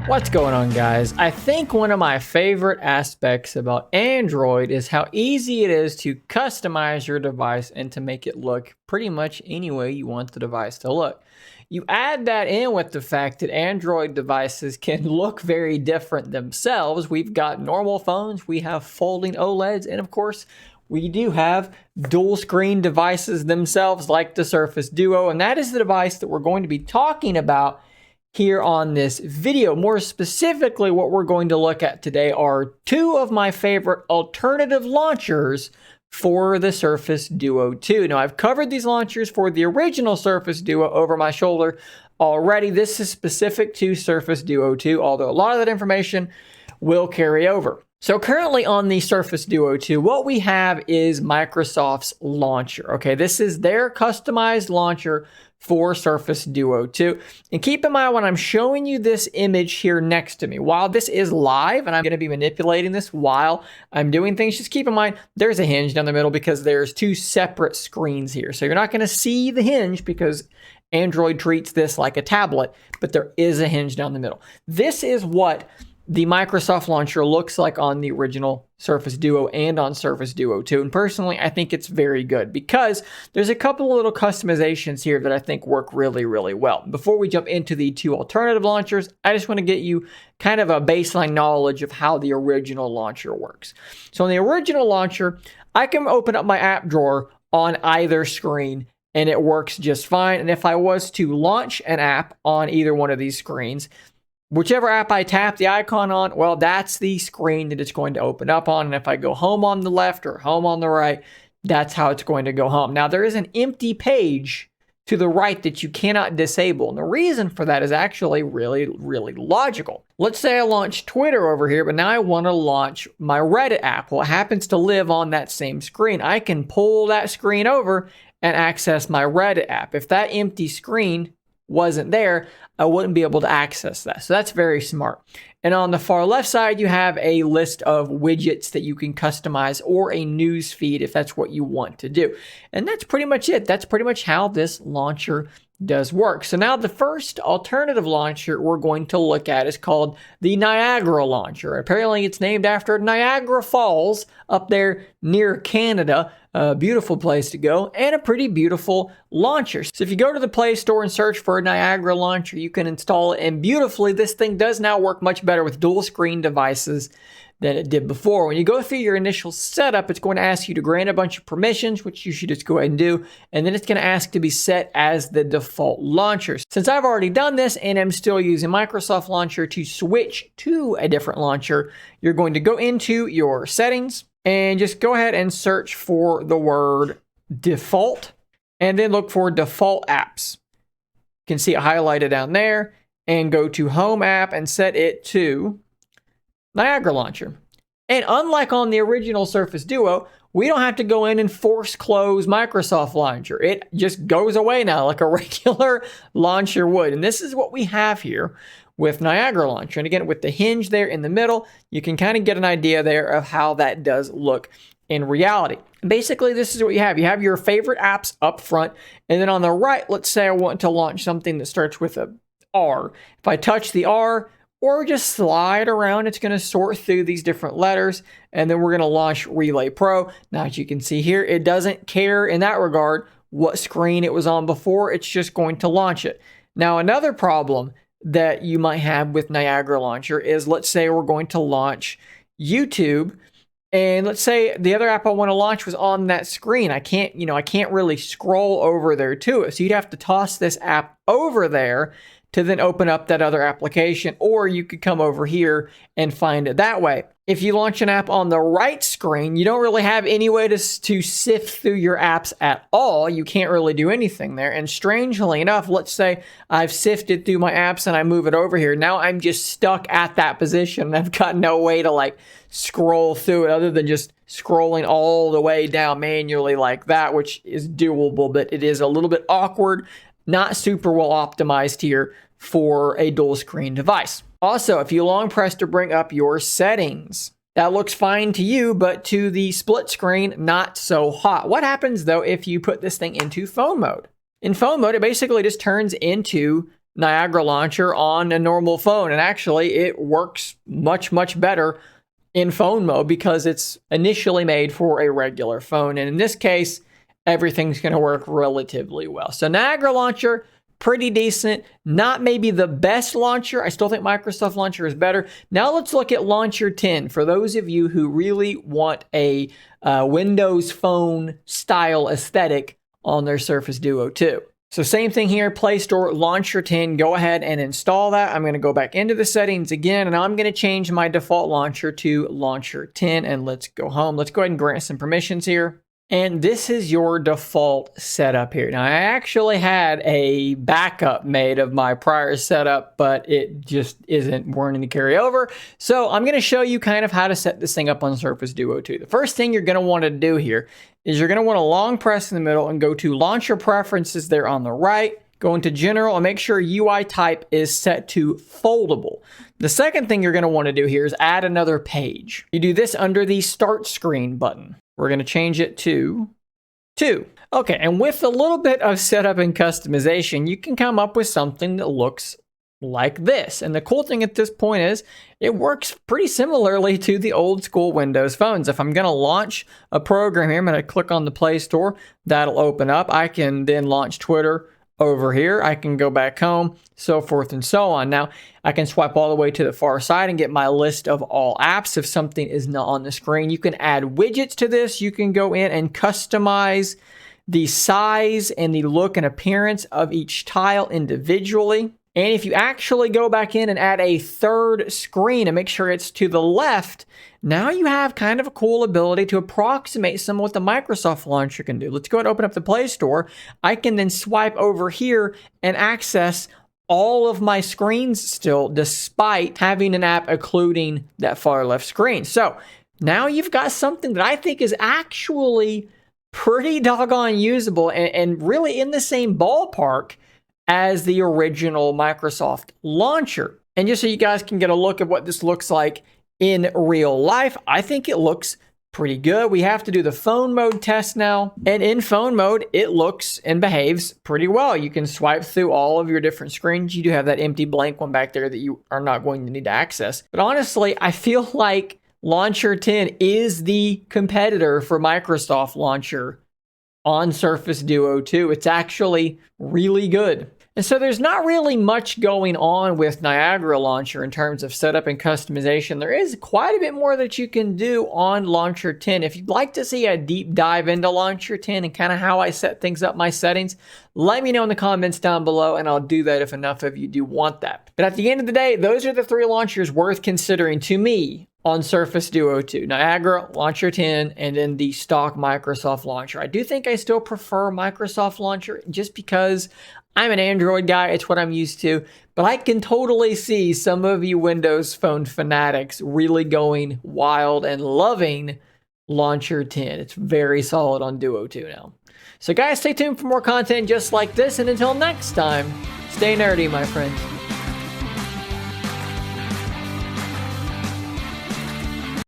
What's going on, guys? I think one of my favorite aspects about Android is how easy it is to customize your device and to make it look pretty much any way you want the device to look. You add that in with the fact that Android devices can look very different themselves. We've got normal phones, we have folding OLEDs, and of course, we do have dual screen devices themselves like the Surface Duo, and that is the device that we're going to be talking about here on this video. More specifically, what we're going to look at today are two of my favorite alternative launchers for the Surface Duo 2. Now, I've covered these launchers for the original Surface Duo over my shoulder already. This is specific to Surface Duo 2, although a lot of that information will carry over. So currently on the Surface Duo 2, what we have is Microsoft's launcher. Okay, this is their customized launcher for Surface Duo 2. And keep in mind when I'm showing you this image here next to me, while this is live and I'm going to be manipulating this while I'm doing things, just keep in mind there's a hinge down the middle because there's two separate screens here. So you're not going to see the hinge because Android treats this like a tablet, but there is a hinge down the middle. This is what the Microsoft launcher looks like on the original Surface Duo and on Surface Duo 2. And personally, I think it's very good because there's a couple of little customizations here that I think work really, really well. Before we jump into the two alternative launchers, I just want to get you kind of a baseline knowledge of how the original launcher works. So on the original launcher, I can open up my app drawer on either screen and it works just fine. And if I was to launch an app on either one of these screens, whichever app I tap the icon on, well, that's the screen that it's going to open up on. And if I go home on the left or home on the right, that's how it's going to go home. Now, there is an empty page to the right that you cannot disable. And the reason for that is actually really, really logical. Let's say I launch Twitter over here, but now I want to launch my Reddit app. Well, it happens to live on that same screen. I can pull that screen over and access my Reddit app. If that empty screen wasn't there, I wouldn't be able to access that. So that's very smart. And on the far left side, you have a list of widgets that you can customize or a news feed if that's what you want to do. And that's pretty much it. That's pretty much how this launcher does work. So now the first alternative launcher we're going to look at is called the Niagara Launcher. Apparently it's named after Niagara Falls up there near Canada. A beautiful place to go and a pretty beautiful launcher. So if you go to the Play Store and search for a Niagara Launcher, you can install it. And beautifully, this thing does now work much better with dual screen devices than it did before. When you go through your initial setup, it's going to ask you to grant a bunch of permissions, which you should just go ahead and do. And then it's going to ask to be set as the default launcher. Since I've already done this and I'm still using Microsoft Launcher, to switch to a different launcher, you're going to go into your settings and just go ahead and search for the word default and then look for default apps. You can see it highlighted down there and go to home app and set it to Niagara Launcher. And unlike on the original Surface Duo, we don't have to go in and force close Microsoft Launcher. It just goes away now like a regular launcher would. And this is what we have here with Niagara Launcher. And again, with the hinge there in the middle, you can kind of get an idea there of how that does look in reality. Basically, this is what you have. You have your favorite apps up front. And then on the right, let's say I want to launch something that starts with a R. If I touch the R, or just slide around, it's going to sort through these different letters, and then we're going to launch Relay Pro. Now, as you can see here, it doesn't care in that regard what screen it was on before. It's just going to launch it. Now, another problem that you might have with Niagara Launcher is, let's say we're going to launch YouTube, and let's say the other app I want to launch was on that screen. I can't really scroll over there to it. So you'd have to toss this app over there to then open up that other application, or you could come over here and find it that way. If you launch an app on the right screen, you don't really have any way to sift through your apps at all. You can't really do anything there. And strangely enough, let's say I've sifted through my apps and I move it over here. Now I'm just stuck at that position and I've got no way to like scroll through it other than just scrolling all the way down manually like that, which is doable, but it is a little bit awkward, not super well optimized here for a dual screen device. Also, if you long press to bring up your settings, that looks fine to you, but to the split screen, not so hot. What happens though if you put this thing into phone mode? In phone mode, it basically just turns into Niagara Launcher on a normal phone. And actually, it works much, much better in phone mode because it's initially made for a regular phone. And in this case, everything's going to work relatively well. So Niagara Launcher, pretty decent. Not maybe the best launcher. I still think Microsoft Launcher is better. Now let's look at Launcher 10. For those of you who really want a Windows Phone style aesthetic on their Surface Duo 2. So same thing here, Play Store, Launcher 10, go ahead and install that. I'm going to go back into the settings again, and I'm going to change my default launcher to Launcher 10, and let's go home. Let's go ahead and grant some permissions here. And this is your default setup here. Now, I actually had a backup made of my prior setup, but it just isn't wanting to carry over. So I'm going to show you kind of how to set this thing up on Surface Duo 2. The first thing you're going to want to do here is you're going to want to long press in the middle and go to Launcher Preferences there on the right. Go into General and make sure UI type is set to foldable. The second thing you're going to want to do here is add another page. You do this under the Start Screen button. We're going to change it to 2. Okay, and with a little bit of setup and customization, you can come up with something that looks like this. And the cool thing at this point is it works pretty similarly to the old school Windows phones. If I'm going to launch a program here, I'm going to click on the Play Store. That'll open up. I can then launch Twitter over here. I can go back home, so forth and so on. Now, I can swipe all the way to the far side and get my list of all apps if something is not on the screen. You can add widgets to this. You can go in and customize the size and the look and appearance of each tile individually. And if you actually go back in and add a third screen and make sure it's to the left, now you have kind of a cool ability to approximate some of what the Microsoft Launcher can do. Let's go ahead and open up the Play Store. I can then swipe over here and access all of my screens still, despite having an app occluding that far left screen. So now you've got something that I think is actually pretty doggone usable and really in the same ballpark as the original Microsoft Launcher. And just so you guys can get a look at what this looks like in real life, I think it looks pretty good. We have to do the phone mode test now. And in phone mode, it looks and behaves pretty well. You can swipe through all of your different screens. You do have that empty blank one back there that you are not going to need to access. But honestly, I feel like Launcher 10 is the competitor for Microsoft Launcher on Surface Duo 2. It's actually really good. And so there's not really much going on with Niagara Launcher in terms of setup and customization. There is quite a bit more that you can do on Launcher 10. If you'd like to see a deep dive into Launcher 10 and kind of how I set things up, my settings, let me know in the comments down below, and I'll do that if enough of you do want that. But at the end of the day, those are the 3 launchers worth considering to me on Surface Duo 2. Niagara, Launcher 10, and then the stock Microsoft Launcher. I do think I still prefer Microsoft Launcher just because I'm an Android guy. It's what I'm used to. But I can totally see some of you Windows Phone fanatics really going wild and loving Launcher 10. It's very solid on Duo 2 now. So guys, stay tuned for more content just like this. And until next time, stay nerdy, my friends.